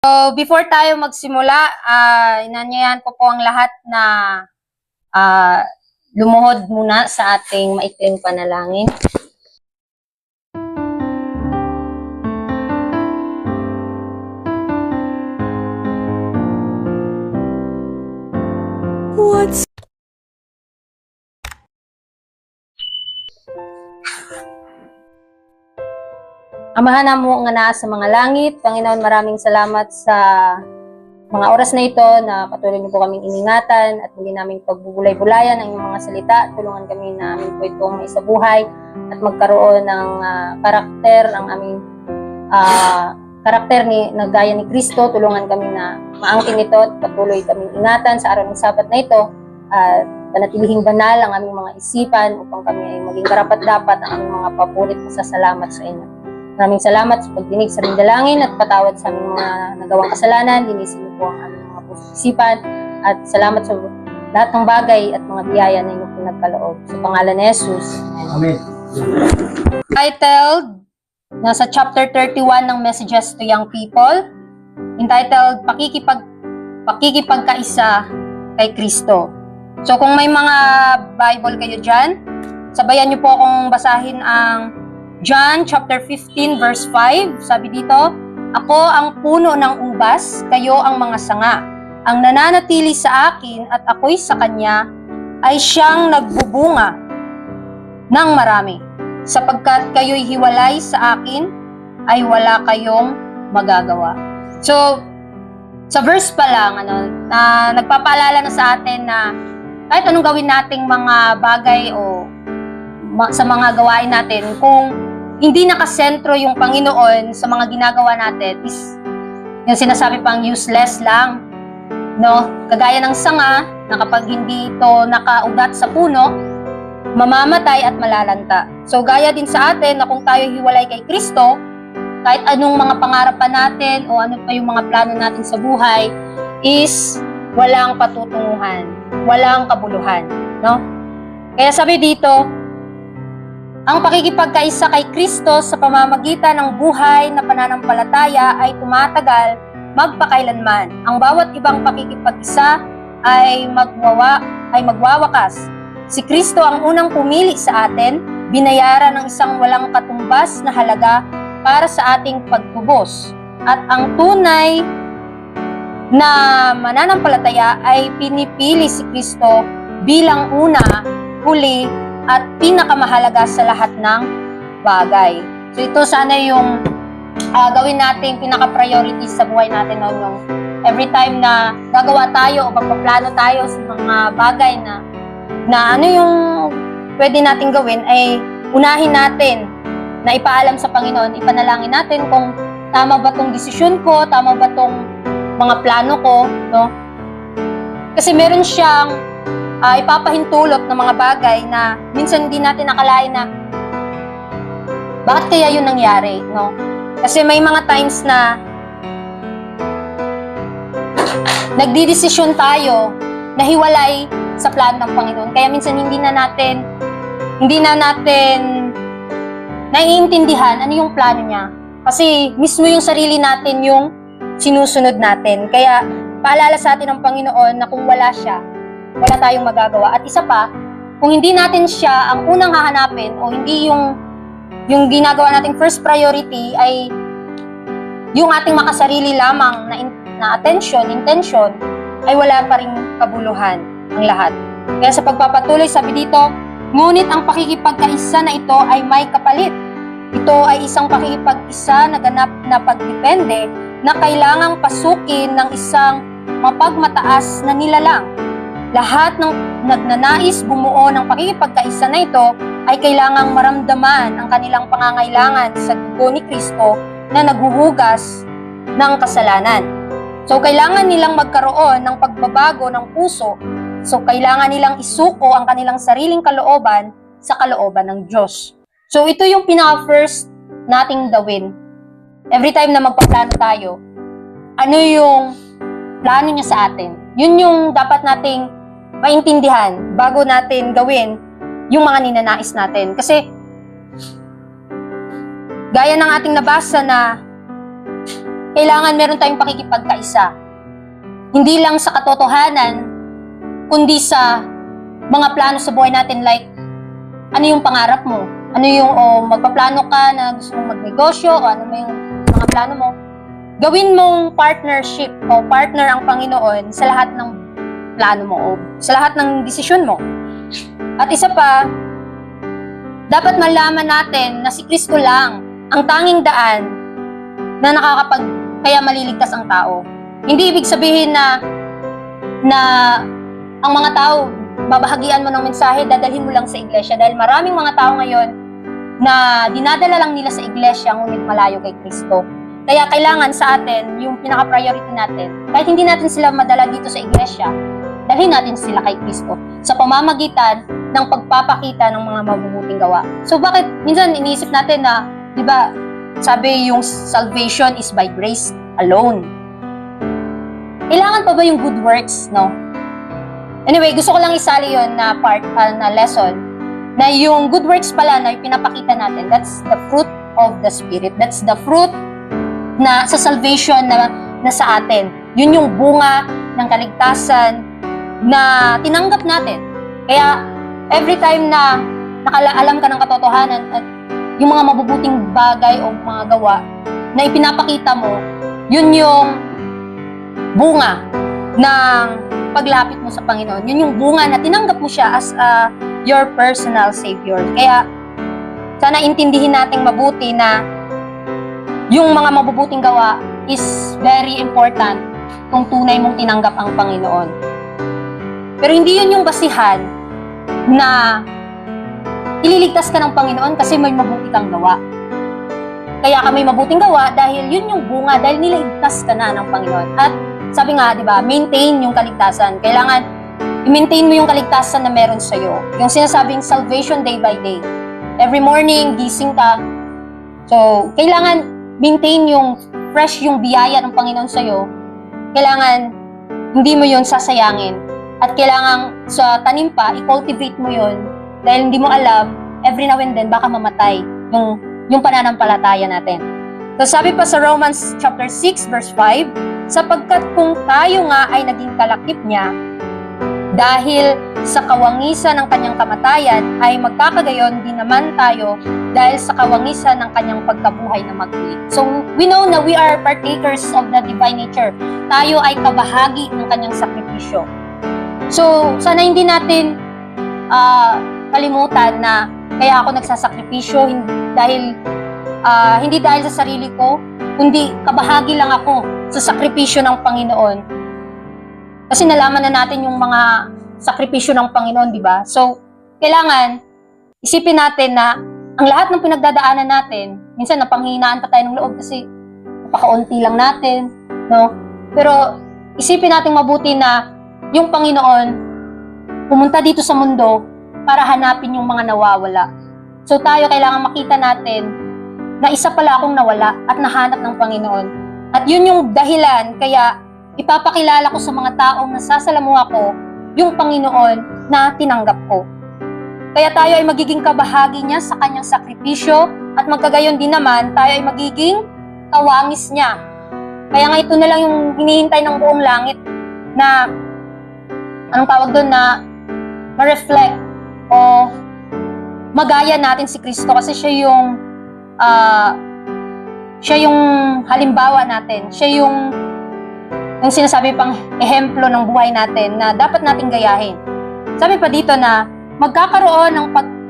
So, before tayo magsimula, inanyayahan ko po ang lahat na lumuhod muna sa ating maikling panalangin. Amahan na mo nga naa sa mga langit. Panginoon, maraming salamat sa mga oras na ito na patuloy niyo po kaming iningatan at hindi namin pagbubulay-bulayan ang inyong mga salita. Tulungan kami na amin po itong maisabuhay at magkaroon ng karakter, ang aming karakter na gaya ni Kristo. Tulungan kami na maangkin ito at patuloy kaming ingatan sa araw ng Sabat na ito at panatilihing banal ang aming mga isipan upang kami ay maging karapat-dapat ang aming mga papurit na sasalamat sa inyo. Maraming salamat sa pagdinig sa aming dalangin at patawad sa aming mga nagawang kasalanan. Linisin niyo po ang aming mga pusong isipan at salamat sa lahat ng bagay at mga biyaya na inyong pinagkaloob. Sa pangalan ni Jesus. Amen. Titled, nasa chapter 31 ng Messages to Young People, entitled, Pakikipagkaisa kay Kristo. So kung may mga Bible kayo dyan, sabayan niyo po akong basahin ang John chapter 15 verse 5. Sabi dito, ako ang puno ng ubas, kayo ang mga sanga. Ang nananatili sa akin at ako'y sa kanya ay siyang nagbubunga ng marami. Sapagkat kayo'y hiwalay sa akin, ay wala kayong magagawa. So, sa verse pa lang, nagpapaalala na sa atin na kahit anong gawin nating mga bagay o sa mga gawain natin, kung hindi nakasentro yung Panginoon sa mga ginagawa natin, is yung sinasabi pang useless lang, no? Kagaya ng sanga na kapag hindi ito nakaugat sa puno, mamamatay at malalanta. So gaya din sa atin na kung tayo hiwalay kay Kristo, kahit anong mga pangarapan natin o ano pa yung mga plano natin sa buhay, is walang patutunguhan, walang kabuluhan, no? Kaya sabi dito, ang pakikipagkaisa kay Kristo sa pamamagitan ng buhay na pananampalataya ay tumatagal magpakailanman. Ang bawat ibang pakikipag-isa ay magwawakas. Si Kristo ang unang pumili sa atin, binayaran ng isang walang katumbas na halaga para sa ating pagtubos. At ang tunay na mananampalataya ay pinipili si Kristo bilang una, huli, at pinakamahalaga sa lahat ng bagay. So ito sana yung gawin natin pinaka-priority sa buhay natin yung every time na gagawa tayo o magpaplano tayo sa mga bagay na ano yung pwede natin gawin, ay unahin natin na ipaalam sa Panginoon, ipanalangin natin kung tama ba tong desisyon ko, tama ba tong mga plano ko, no? Kasi meron siyang ipapahintulot ng mga bagay na minsan hindi natin nakalain na bakit kaya yun nangyari, no? Kasi may mga times na nagdidesisyon tayo na hiwalay sa plano ng Panginoon. Kaya minsan hindi na natin naiintindihan ano yung plano niya. Kasi mismo yung sarili natin yung sinusunod natin. Kaya paalala sa atin ng Panginoon na kung wala siya, wala tayong magagawa. At isa pa, kung hindi natin siya ang unang hahanapin o hindi yung ginagawa nating first priority ay yung ating makasarili lamang na intention, ay wala pa ring kabuluhan ang lahat. Kaya sa pagpapatuloy, sabi dito, ngunit ang pakikipagkaisa na ito ay may kapalit. Ito ay isang pakikipag-isa na ganap na pagdepende na kailangang pasukin ng isang mapagmataas na nilalang. Lahat ng nagnanais bumuo ng pakikipagkaisa na ito ay kailangang maramdaman ang kanilang pangangailangan sa dugo ni Kristo na naghuhugas ng kasalanan. So, kailangan nilang magkaroon ng pagbabago ng puso. So, kailangan nilang isuko ang kanilang sariling kalooban sa kalooban ng Diyos. So, ito yung pinaka-first nating gawin. Every time na magpaplano tayo, ano yung plano niya sa atin? Yun yung dapat nating maintindihan bago natin gawin yung mga ninanais natin. Kasi gaya ng ating nabasa na kailangan meron tayong pakikipagkaisa. Hindi lang sa katotohanan, kundi sa mga plano sa buhay natin, like, ano yung pangarap mo? Ano yung, magpaplano ka na gusto mong magnegosyo, o ano yung mga plano mo? Gawin mong partnership o partner ang Panginoon sa lahat ng plano mo o sa lahat ng desisyon mo. At isa pa, dapat malaman natin na si Kristo lang ang tanging daan na kaya maliligtas ang tao. Hindi ibig sabihin na ang mga tao, babahagian mo ng mensahe, dadalhin mo lang sa iglesia. Dahil maraming mga tao ngayon na dinadala lang nila sa iglesia, ngunit malayo kay Kristo. Kaya kailangan sa atin, yung pinaka-priority natin, kahit hindi natin sila madala dito sa iglesia, dalhin natin sila kay Kristo sa pamamagitan ng pagpapakita ng mga mabubuting gawa. So bakit minsan iniisip natin na, di ba, sabi yung salvation is by grace alone. Kailangan pa ba yung good works, no? Anyway, gusto ko lang isali yon na part, na lesson, na yung good works pala na pinapakita natin, that's the fruit of the Spirit. That's the fruit na sa salvation na sa atin. Yun yung bunga ng kaligtasan na tinanggap natin. Kaya, every time na nakaalam ka ng katotohanan at yung mga mabubuting bagay o mga gawa na ipinapakita mo, yun yung bunga ng paglapit mo sa Panginoon. Yun yung bunga na tinanggap mo siya as your personal Savior. Kaya, sana intindihin nating mabuti na yung mga mabubuting gawa is very important kung tunay mong tinanggap ang Panginoon. Pero hindi yun yung basihan na ililigtas ka ng Panginoon kasi may mabuti kang gawa. Kaya ka may mabuting gawa dahil yun yung bunga, dahil niligtas ka na ng Panginoon. At sabi nga, di ba, maintain yung kaligtasan. Kailangan i-maintain mo yung kaligtasan na meron sa'yo. Yung sinasabing salvation day by day. Every morning, gising ka. So, kailangan maintain yung fresh yung biyaya ng Panginoon sa'yo. Kailangan hindi mo yun sasayangin. At kailangan sa tanim pa, i-cultivate mo yun. Dahil hindi mo alam, every now and then, baka mamatay yung pananampalataya natin. So sabi pa sa Romans chapter 6 verse 5, sapagkat kung tayo nga ay naging kalakip niya, dahil sa kawangisan ng kanyang kamatayan, ay magkakagayon din naman tayo dahil sa kawangisan ng kanyang pagkabuhay na maguli. So, we know na we are partakers of the divine nature. Tayo ay kabahagi ng kanyang sakripisyo. So, sana hindi natin kalimutan na kaya ako nagsasakripisyo hindi dahil sa sarili ko, kundi kabahagi lang ako sa sakripisyo ng Panginoon. Kasi nalaman na natin yung mga sakripisyo ng Panginoon, di ba? So, kailangan isipin natin na ang lahat ng pinagdadaanan natin, minsan napanghinaan pa tayo ng loob kasi napakaunti lang natin, no? Pero isipin natin mabuti na yung Panginoon pumunta dito sa mundo para hanapin yung mga nawawala. So tayo kailangan makita natin na isa pala akong nawala at nahanap ng Panginoon. At yun yung dahilan kaya ipapakilala ko sa mga taong nasasalamuha ko yung Panginoon na tinanggap ko. Kaya tayo ay magiging kabahagi niya sa kanyang sakripisyo at magkagayon din naman tayo ay magiging kawangis niya. Kaya nga ito na lang yung hinihintay ng buong langit na anong tawag doon, na ma-reflect o magaya natin si Kristo kasi siya yung halimbawa natin. Siya yung sinasabi pang ehemplo ng buhay natin na dapat nating gayahin. Sabi pa dito na magkakaroon ng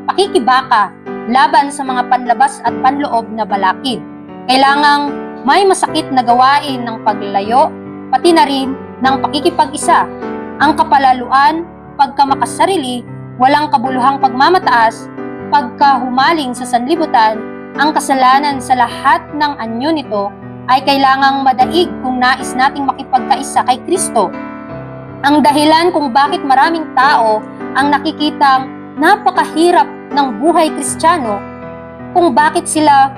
pakikibaka laban sa mga panlabas at panloob na balakid. Kailangang may masakit na gawain ng paglalayo, pati na rin ng pakikipag-isa. Ang kapalaluan, pagkamakasarili, walang kabuluhang pagmamataas, pagkahumaling sa sanlibutan, ang kasalanan sa lahat ng anyo nito ay kailangang madaig kung nais nating makipagkaisa kay Kristo. Ang dahilan kung bakit maraming tao ang nakikitang napakahirap ng buhay Kristiyano, kung bakit sila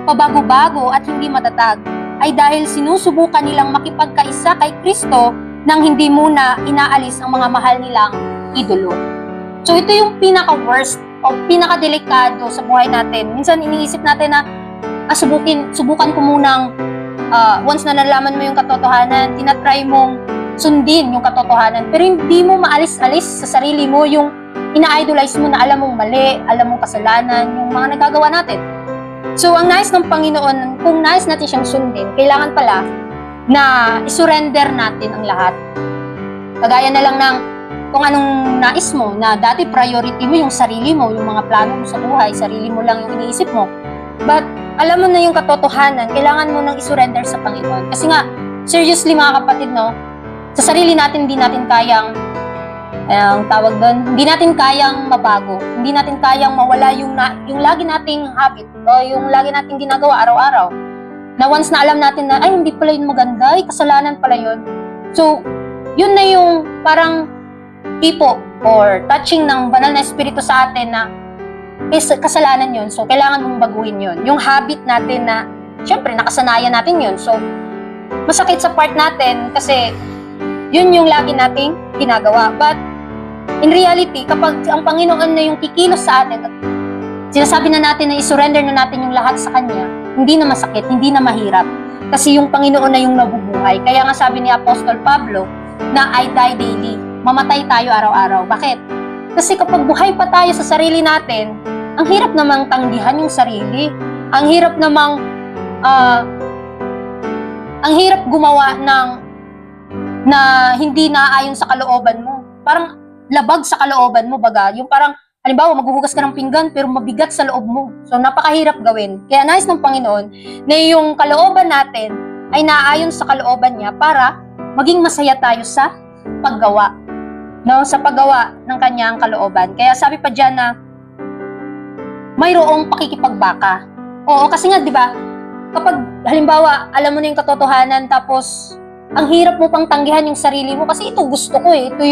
pabago-bago at hindi matatag, ay dahil sinusubukan nilang makipagkaisa kay Kristo nang hindi muna inaalis ang mga mahal nilang idolo. So ito yung pinaka-worst o pinaka-delikado sa buhay natin. Minsan iniisip natin na subukan ko munang once na nalaman mo yung katotohanan, tinatry mong sundin yung katotohanan, pero hindi mo maalis-alis sa sarili mo yung ina-idolize mo na alam mong mali, alam mong kasalanan, yung mga nagagawa natin. So, ang nais ng Panginoon, kung nais natin siyang sundin, kailangan pala na isurrender natin ang lahat. Kagaya na lang ng kung anong nais mo, na dati priority mo yung sarili mo, yung mga plano mo sa buhay, sarili mo lang yung iniisip mo. But, alam mo na yung katotohanan, kailangan mo nang isurrender sa Panginoon. Kasi nga, seriously mga kapatid, no, sa sarili natin, hindi natin kayang, ang tawag doon, hindi natin kayang mabago. Hindi natin kayang mawala yung lagi nating habit, o yung lagi nating ginagawa araw-araw. Na once na alam natin na, ay, hindi pala yun maganda, ay, kasalanan pala yun. So, yun na yung parang tipo or touching ng banal na espiritu sa atin na kasalanan yun. So, kailangan mong baguhin yun. Yung habit natin na, syempre, nakasanayan natin yun. So, masakit sa part natin kasi yun yung lagi nating ginagawa. But, in reality, kapag ang Panginoon na yung kikilos sa atin at sinasabi na natin na isurrender na natin yung lahat sa Kanya, hindi na masakit, hindi na mahirap. Kasi yung Panginoon na yung nabubuhay. Kaya nga sabi ni Apostol Pablo na I die daily. Mamatay tayo araw-araw. Bakit? Kasi kapag buhay pa tayo sa sarili natin, ang hirap namang tanggihan yung sarili. Ang hirap namang ang hirap gumawa ng na hindi naayon sa kalooban mo. Parang labag sa kalooban mo, baga. Yung parang, halimbawa, maghuhugas ka ng pinggan pero mabigat sa loob mo. So, napakahirap gawin. Kaya nais ng Panginoon na yung kalooban natin ay naayon sa kalooban niya para maging masaya tayo sa paggawa. No? Sa paggawa ng kanyang kalooban. Kaya sabi pa dyan na mayroong pakikipagbaka. Oo, kasi nga, di ba, kapag, halimbawa, alam mo na yung katotohanan, tapos, ang hirap mo pang tanggihan yung sarili mo, kasi ito gusto ko eh, ito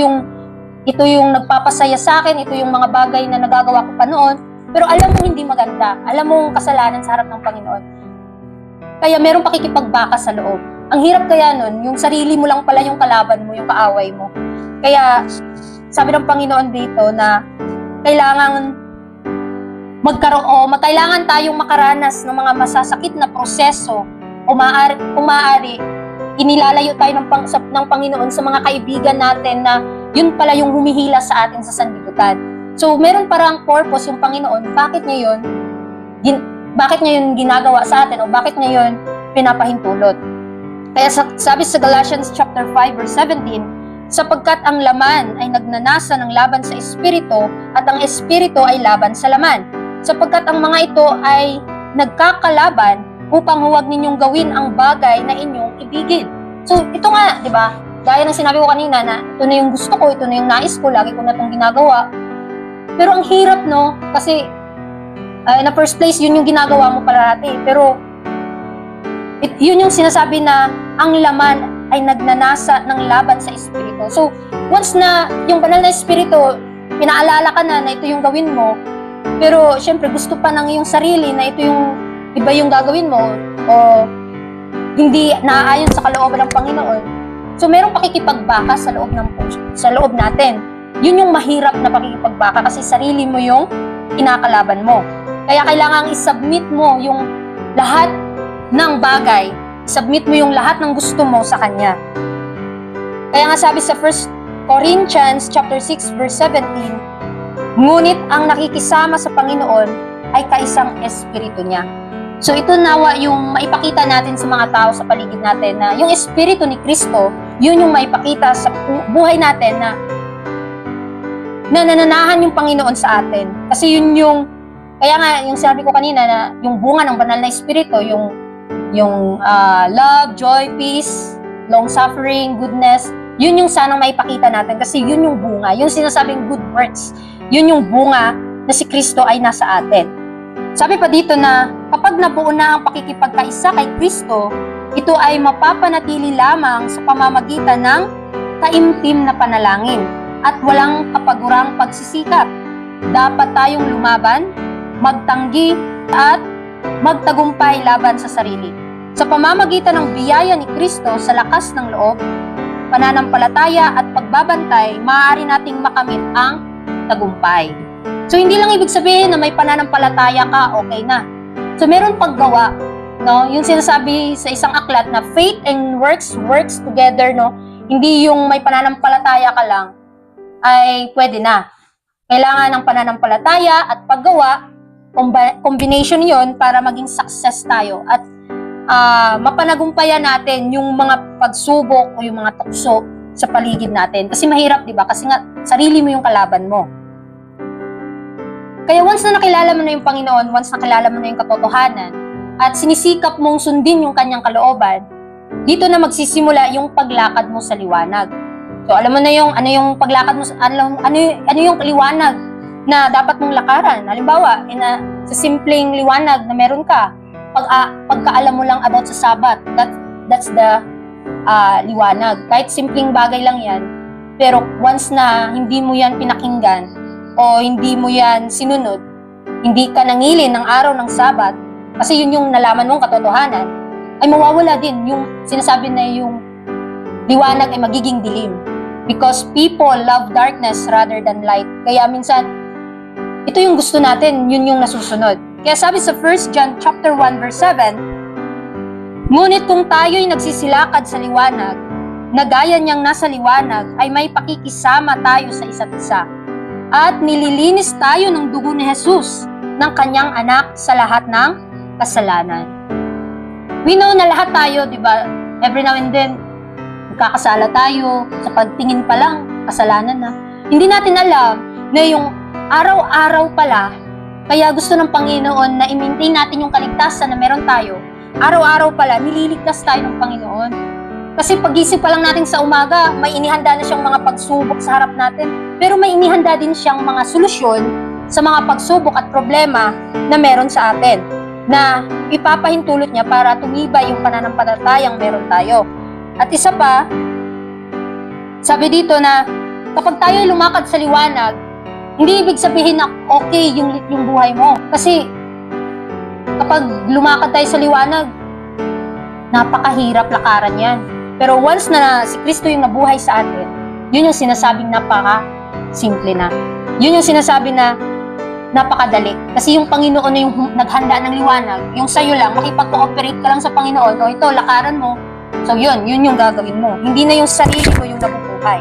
yung nagpapasaya sa akin, ito yung mga bagay na nagagawa ko pa noon, pero alam mo hindi maganda, alam mo kasalanan sa harap ng Panginoon. Kaya merong pakikipagbaka sa loob. Ang hirap kaya nun, yung sarili mo lang pala yung kalaban mo, yung kaaway mo. Kaya, sabi ng Panginoon dito na kailangan kailangan tayong makaranas ng mga masasakit na proseso o maaari inilalayo tayo ng Panginoon sa mga kaibigan natin na yun pala yung humihila sa atin sa sanlibutan. So, meron parang purpose yung Panginoon. Bakit niya yun ginagawa sa atin o bakit niya yun pinapahintulot? Kaya sabi sa Galatians chapter 5 verse 17, sapagkat ang laman ay nagnanasa ng laban sa espiritu at ang espiritu ay laban sa laman. Sapagkat ang mga ito ay nagkakalaban upang huwag ninyong gawin ang bagay na inyong ibigin. So, ito nga, di ba? Gaya ng sinabi ko kanina na ito na yung gusto ko, ito na yung nais ko, lagi ko na itong ginagawa. Pero ang hirap, no? Kasi, na first place, yun yung ginagawa mo parati. Pero, yun yung sinasabi na ang laman ay nagnanasa ng laban sa espiritu. So, once na yung banal na espiritu, pinaalala ka na ito yung gawin mo, pero, syempre, gusto pa ng iyong sarili na ito yung iba yung gagawin mo o hindi naaayon sa kalooban ng Panginoon. So, merong pakikipagbaka sa loob natin. Yun yung mahirap na pakikipagbaka kasi sarili mo yung kinakalaban mo. Kaya kailangang isubmit mo yung lahat ng bagay, isubmit mo yung lahat ng gusto mo sa Kanya. Kaya nga sabi sa 1 Corinthians chapter 6 verse 17, ngunit ang nakikisama sa Panginoon ay kaisang espiritu niya. So ito nawa yung maipakita natin sa mga tao sa paligid natin na yung espiritu ni Kristo, yun yung maipakita sa buhay natin na nananahan yung Panginoon sa atin. Kasi yun yung, kaya nga yung sabi ko kanina na yung bunga ng banal na espiritu, yung love, joy, peace, long-suffering, goodness, yun yung sanang maipakita natin kasi yun yung bunga, yung sinasabing good works. Yun yung bunga na si Kristo ay nasa atin. Sabi pa dito na kapag nabuo na ang pakikipagkaisa kay Kristo, ito ay mapapanatili lamang sa pamamagitan ng taimtim na panalangin at walang kapagurang pagsisikap. Dapat tayong lumaban, magtanggi at magtagumpay laban sa sarili. Sa pamamagitan ng biyaya ni Kristo sa lakas ng loob, pananampalataya at pagbabantay, maaari nating makamit ang tagumpay. So, hindi lang ibig sabihin na may pananampalataya ka, okay na. So, meron paggawa no? Yung sinasabi sa isang aklat na faith and works together, no? Hindi yung may pananampalataya ka lang ay pwede na. Kailangan ng pananampalataya at paggawa, combination yon para maging success tayo at mapanagumpayan natin yung mga pagsubok o yung mga tukso sa paligid natin. Kasi mahirap, di ba? Kasi nga, sarili mo yung kalaban mo. Kaya once na nakilala mo na yung Panginoon, once nakilala mo na yung katotohanan, at sinisikap mong sundin yung kanyang kalooban, dito na magsisimula yung paglakad mo sa liwanag. So, alam mo na yung ano yung paglakad mo, ano yung liwanag na dapat mong lakaran. Halimbawa, sa simpleng liwanag na meron ka, pagkaalam mo lang about sa Sabat, that's the liwanag. Kahit simpleng bagay lang yan, pero once na hindi mo yan pinakinggan o hindi mo yan sinunod, hindi ka nangilin ng araw ng Sabat, kasi yun yung nalaman mong katotohanan, ay mawawala din yung sinasabi na yung liwanag ay magiging dilim. Because people love darkness rather than light. Kaya minsan, ito yung gusto natin, yun yung nasusunod. Kaya sabi sa 1 John chapter 1 verse 7, ngunit kung tayo'y nagsisilakad sa liwanag, na gaya niyang nasa liwanag, ay may pakikisama tayo sa isa't isa. At nililinis tayo ng dugo ni Jesus, ng kanyang anak sa lahat ng kasalanan. We know na lahat tayo, di ba? Every now and then, nagkakasala tayo, sa pagtingin pa lang, kasalanan na. Hindi natin alam na yung araw-araw pala, kaya gusto ng Panginoon na i-maintain natin yung kaligtasan na meron tayo. Araw-araw pala, nililigtas tayo ng Panginoon. Kasi pag-isip pa lang natin sa umaga, may inihanda na siyang mga pagsubok sa harap natin, pero may inihanda din siyang mga solusyon sa mga pagsubok at problema na meron sa atin, na ipapahintulot niya para tumibay yung pananampalatayang meron tayo. At isa pa, sabi dito na kapag tayo lumakad sa liwanag, hindi ibig sabihin na okay yung buhay mo. Kasi kapag lumakad tayo sa liwanag, napakahirap lakaran yan. Pero once na si Kristo yung nabuhay sa atin, yun yung sinasabing napaka-simple na. Yun yung sinasabi na napakadali. Kasi yung Panginoon na yung naghanda ng liwanag, yung sa'yo lang, makipag-cooperate ka lang sa Panginoon, o ito, lakaran mo. So yun yung gagawin mo. Hindi na yung sarili mo yung nabubuhay.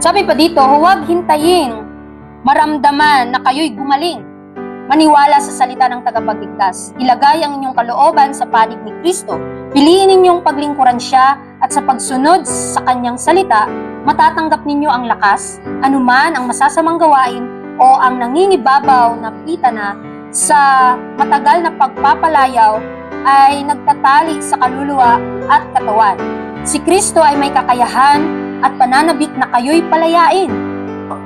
Sabi pa dito, huwag hintayin, maramdaman na kayo'y gumaling. Maniwala sa salita ng tagapagligtas. Ilagay ang inyong kalooban sa panig ni Kristo. Piliin ninyong paglingkuran siya at sa pagsunod sa kanyang salita, matatanggap ninyo ang lakas, anuman ang masasamang gawain o ang nangingibabaw na pitana sa matagal na pagpapalayaw ay nagtatali sa kaluluwa at katawan. Si Kristo ay may kakayahan at pananabik na kayo'y palayain.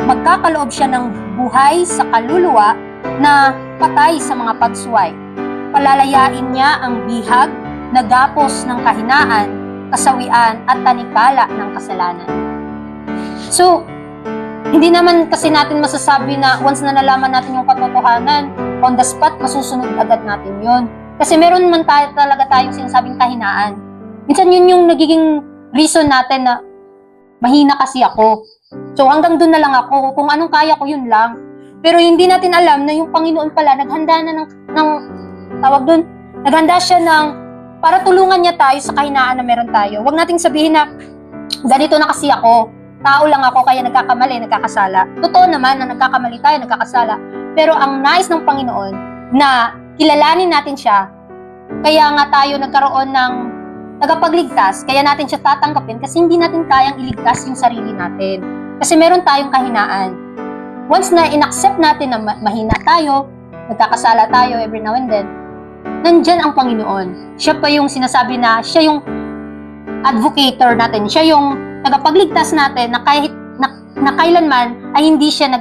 Magkakaloob siya ng buhay sa kaluluwa na patay sa mga pagsuway. Palalayain niya ang bihag na gapos ng kahinaan, kasawian at tanikala ng kasalanan. So, hindi naman kasi natin masasabi na once na nalaman natin yung katotohanan, on the spot, masusunod agad natin yun. Kasi meron man talaga tayong sinasabing kahinaan. Minsan yun yung nagiging reason natin na mahina kasi ako. So hanggang doon na lang ako, kung anong kaya ko yun lang. Pero hindi natin alam na yung Panginoon pala, naghanda na ng tawag doon, naghanda siya para tulungan niya tayo sa kahinaan na meron tayo. Huwag nating sabihin na ganito na kasi ako. Tao lang ako kaya nagkakamali, nagkakasala. Totoo naman na nagkakamali tayo, nagkakasala. Pero ang nais ng Panginoon na kilalanin natin siya, kaya nga tayo nagkaroon ng tagapagligtas, kaya natin siya tatanggapin kasi hindi natin kayang iligtas yung sarili natin. Kasi meron tayong kahinaan. Once na in-accept natin na mahina tayo, nagkakasala tayo every now and then, nandyan ang Panginoon. Siya pa yung sinasabi na siya yung advocator natin, siya yung tagapagligtas natin na kahit na kailanman ay hindi siya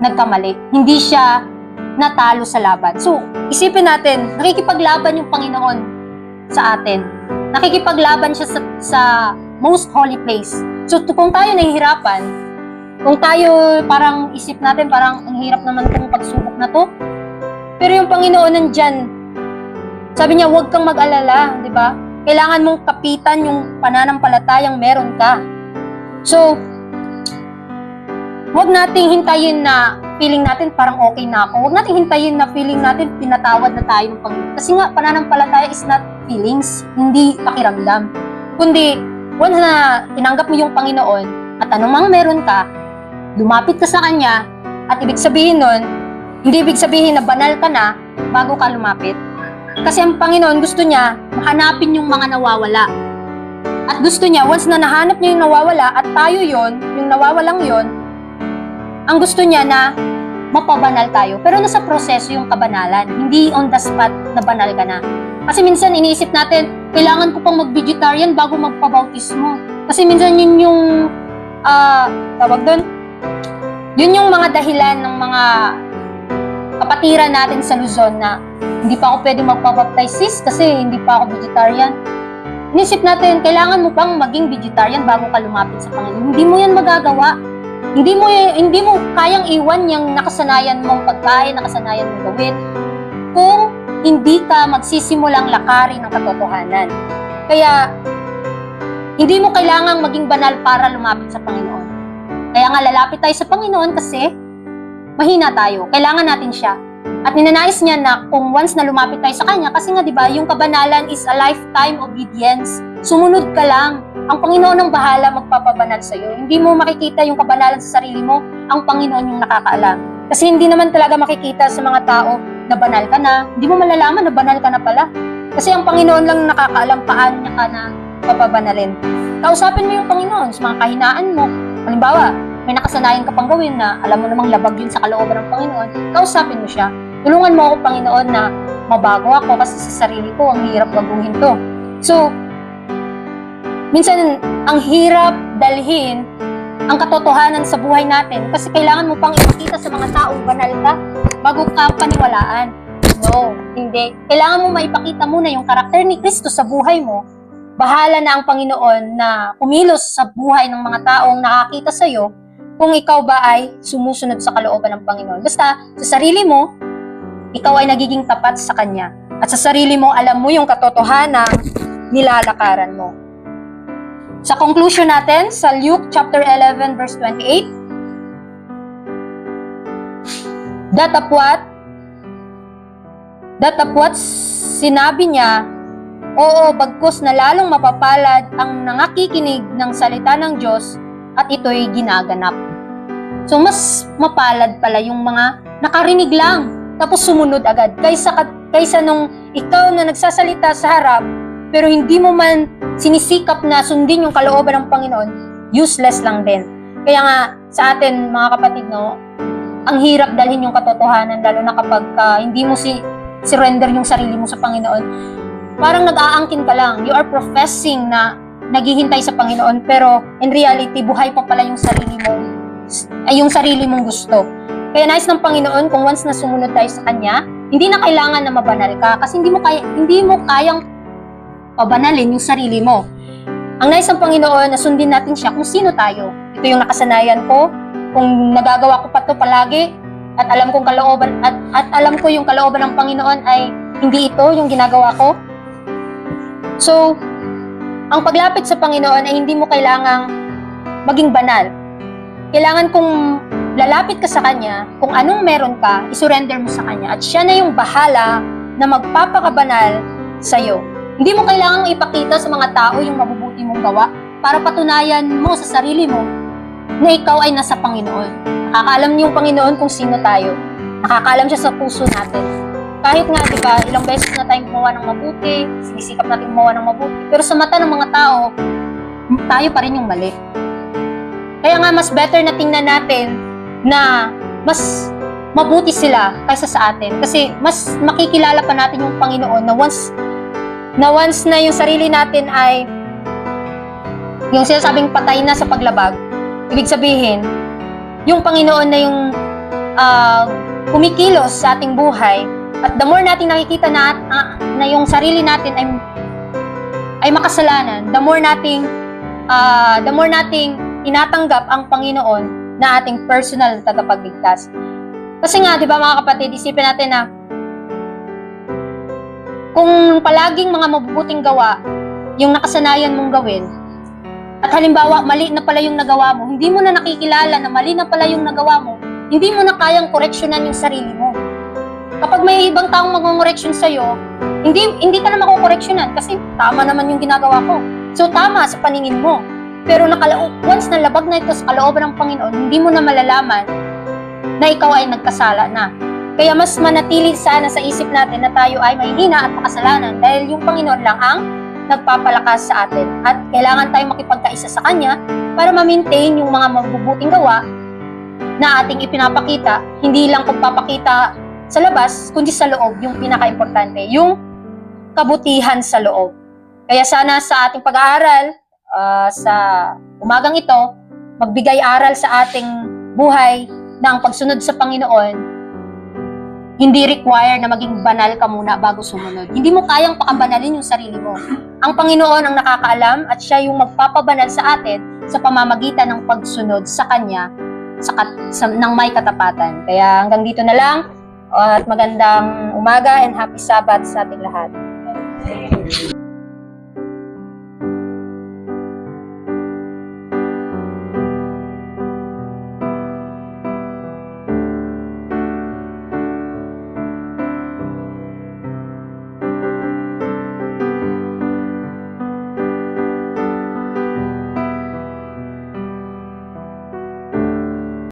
nagkamali, hindi siya natalo sa laban. So, isipin natin, nakikipaglaban yung Panginoon sa atin. Nakikipaglaban siya sa most holy place. So, kung tayo nahihirapan, kung tayo parang isip natin, parang ang hirap naman itong pagsubok na to, pero yung Panginoon nandyan, sabi niya, huwag kang mag-alala, di ba? Kailangan mong kapitan yung pananampalatayang meron ka. So, huwag nating hintayin na feeling natin parang okay na ako. Huwag natin hintayin na feeling natin pinatawad na tayo ng Panginoon. Kasi nga, pananampalataya is not feelings, hindi pakiramdam. Kundi, once na tinanggap mo yung Panginoon at anumang meron ka, lumapit ka sa Kanya, at ibig sabihin nun, hindi ibig sabihin na banal ka na bago ka lumapit. Kasi ang Panginoon gusto niya, mahanapin yung mga nawawala. At gusto niya, once na nahanap niya yung nawawala at tayo yon, yung nawawalang yon, ang gusto niya na mapabanal tayo. Pero nasa proseso yung kabanalan, hindi on the spot na banal ka na. Kasi minsan iniisip natin, kailangan ko pang mag-vegetarian bago magpabautismo. Kasi minsan yun yung, tawag doon, yun yung mga dahilan ng mga kapatiran natin sa Luzon na hindi pa ako pwede magpabaptize sis kasi hindi pa ako vegetarian. Inisip natin, kailangan mo pang maging vegetarian bago ka lumapit sa Panginoon. Hindi mo yan magagawa. Hindi mo kayang iwan yung nakasanayan mong pagkain, nakasanayan mong gawin kung hindi ka magsisimulang lakarin ng katotohanan. Kaya, hindi mo kailangang maging banal para lumapit sa Panginoon. Kaya nga lalapit tayo sa Panginoon kasi mahina tayo. Kailangan natin siya. At ninanais niya na kung once na lumapit tayo sa Kanya, kasi nga diba, yung kabanalan is a lifetime obedience. Sumunod ka lang. Ang Panginoon ang bahala magpapabanal sa iyo. Hindi mo makikita yung kabanalan sa sarili mo, ang Panginoon yung nakakaalam. Kasi hindi naman talaga makikita sa mga tao na banal ka na. Hindi mo malalaman na banal ka na pala. Kasi ang Panginoon lang nakakaalam paano niya ka na papabanalin. Kausapin mo yung Panginoon sa mga kahinaan mo. Halimbawa, may nakasanayan ka pang gawin na alam mo namang labag yun sa kalooban ng Panginoon, kausapin mo siya. Tulungan mo ako, Panginoon, na mabago ako kasi sa sarili ko, ang hirap baguhin to. So, minsan, ang hirap dalhin ang katotohanan sa buhay natin kasi kailangan mo pang ipakita sa mga taong banal ka bago ka paniwalaan. No, hindi. Kailangan mo maipakita muna yung karakter ni Kristo sa buhay mo. Bahala na ang Panginoon na kumilos sa buhay ng mga taong nakakita sa iyo kung ikaw ba ay sumusunod sa kalooban ng Panginoon. Basta, sa sarili mo, ikaw ay nagiging tapat sa Kanya. At sa sarili mo, alam mo yung katotohanan nilalakaran mo. Sa conclusion natin, sa Luke chapter 11 verse 28, datapwat sinabi niya, oo, bagkus na lalong mapapalad ang nangakikinig ng salita ng Diyos at ito'y ginaganap. So, mas mapalad pala yung mga nakarinig lang, tapos sumunod agad. Kaysa nung ikaw na nagsasalita sa harap, pero hindi mo man sinisikap na sundin yung kalooban ng Panginoon, useless lang din. Kaya nga, sa atin, mga kapatid, no, ang hirap dalhin yung katotohanan, lalo na kapag hindi mo surrender yung sarili mo sa Panginoon. Parang nag-aangkin ka lang. You are professing na naghihintay sa Panginoon, pero in reality, buhay pa pala yung sarili mong gusto. Kaya nais ng Panginoon, kung once na sumunod tayo sa Kanya, hindi na kailangan na mabanal ka kasi hindi mo kayang pabanalin yung sarili mo. Ang nais ng Panginoon, na sundin natin siya kung sino tayo. Ito yung nakasanayan ko, kung nagagawa ko pa to palagi, at alam kong kalooban, at alam ko yung kalooban ng Panginoon ay hindi ito yung ginagawa ko. So, ang paglapit sa Panginoon ay hindi mo kailangang maging banal. Kailangan kung lalapit ka sa Kanya, kung anong meron ka, isurrender mo sa Kanya. At siya na yung bahala na magpapakabanal sa'yo. Hindi mo kailangang ipakita sa mga tao yung mabubuti mong gawa para patunayan mo sa sarili mo na ikaw ay nasa Panginoon. Nakakaalam niyo yung Panginoon kung sino tayo. Nakakaalam siya sa puso natin. Kahit nga, di ba, ilang beses na tayong gumawa ng mabuti, sinisikap natin gumawa ng mabuti, pero sa mata ng mga tao, tayo pa rin yung mali. Kaya nga, mas better na tingnan natin na mas mabuti sila kaysa sa atin. Kasi mas makikilala pa natin yung Panginoon na once na yung sarili natin ay yung sinasabing patay na sa paglabag, ibig sabihin, yung Panginoon na yung kumikilos sa ating buhay, at the more natin nakikita na yung sarili natin ay makasalanan, the more nating tinatanggap ang Panginoon na ating personal tagapagligtas. Kasi nga, di ba mga kapatid, isipin natin na kung palaging mga mabubuting gawa yung nakasanayan mong gawin, at halimbawa, mali na pala yung nagawa mo, hindi mo na nakikilala na mali na pala yung nagawa mo, hindi mo na kayang koreksyonan yung sarili mo. Kapag may ibang taong mag-correction sa'yo, hindi ka na makukoreksyonan kasi tama naman yung ginagawa ko. So, tama sa paningin mo. Pero once na labag na ito sa kalooban ng Panginoon, hindi mo na malalaman na ikaw ay nagkasala na. Kaya mas manatili sana sa isip natin na tayo ay mahihina at makasalanan dahil yung Panginoon lang ang nagpapalakas sa atin. At kailangan tayong makipagkaisa sa Kanya para ma-maintain yung mga mabubuting gawa na ating ipinapakita. Hindi lang pagpapakita sa labas, kundi sa loob, yung pinaka-importante, yung kabutihan sa loob. Kaya sana sa ating pag-aaral, sa umagang ito, magbigay aral sa ating buhay na ang pagsunod sa Panginoon hindi require na maging banal ka muna bago sumunod. Hindi mo kayang pakabanalin yung sarili mo. Ang Panginoon ang nakakaalam at siya yung magpapabanal sa atin sa pamamagitan ng pagsunod sa Kanya ng may katapatan. Kaya hanggang dito na lang at magandang umaga and happy Sabbath sa ating lahat.